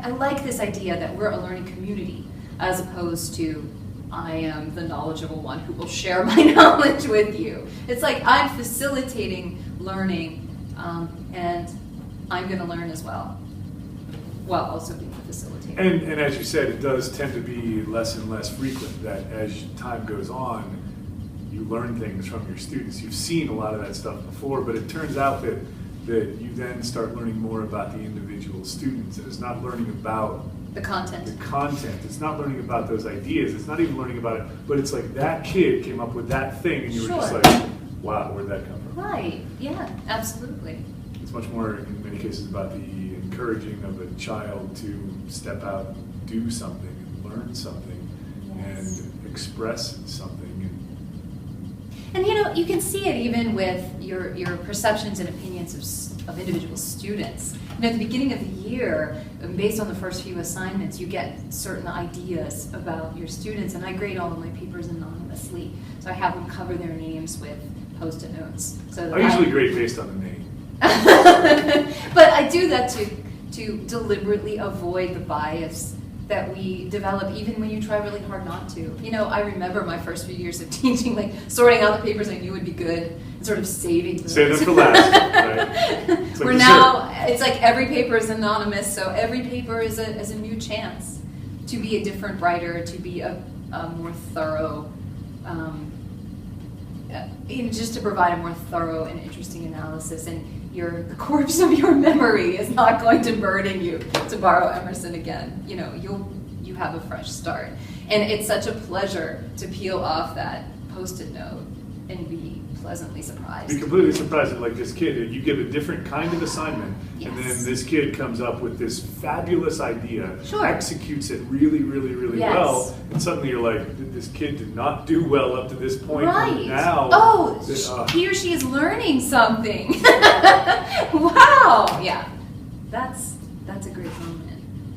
I like this idea that we're a learning community as opposed to I am the knowledgeable one who will share my knowledge with you. It's like I'm facilitating learning, and I'm going to learn as well, while also being a facilitator. And as you said, it does tend to be less and less frequent that as time goes on, you learn things from your students. You've seen a lot of that stuff before, but it turns out that you then start learning more about the individual students, and it's not learning about The content. It's not learning about those ideas. It's not even learning about it, but it's like that kid came up with that thing, and you were just Sure. like, wow, where'd that come from? Right, yeah, absolutely. It's much more, in many cases, about the encouraging of a child to step out and do something and learn something Yes. and express something. And you can see it even with your perceptions and opinions of individual students. At the beginning of the year, based on the first few assignments, you get certain ideas about your students, and I grade all of my papers anonymously. So I have them cover their names with Post-it notes. So I usually grade based on the name. But I do that to deliberately avoid the bias that we develop even when you try really hard not to. I remember my first few years of teaching, like sorting out the papers I knew would be good and sort of saving them. Save them for last, right? It's like We're now, it's like every paper is anonymous, so every paper is a new chance to be a different writer, to be a more thorough, just to provide a more thorough and interesting analysis. And the corpse of your memory is not going to burden you, to borrow Emerson again. You have a fresh start. And it's such a pleasure to peel off that Post-it note and be pleasantly surprised. Be completely surprised at like this kid. You give a different kind of assignment, Yes. and then this kid comes up with this fabulous idea, Sure. executes it really, really, really Yes. well, and suddenly you're like, this kid did not do well up to this point. Right. Now, He or she is learning something. Wow. Yeah. That's a great moment.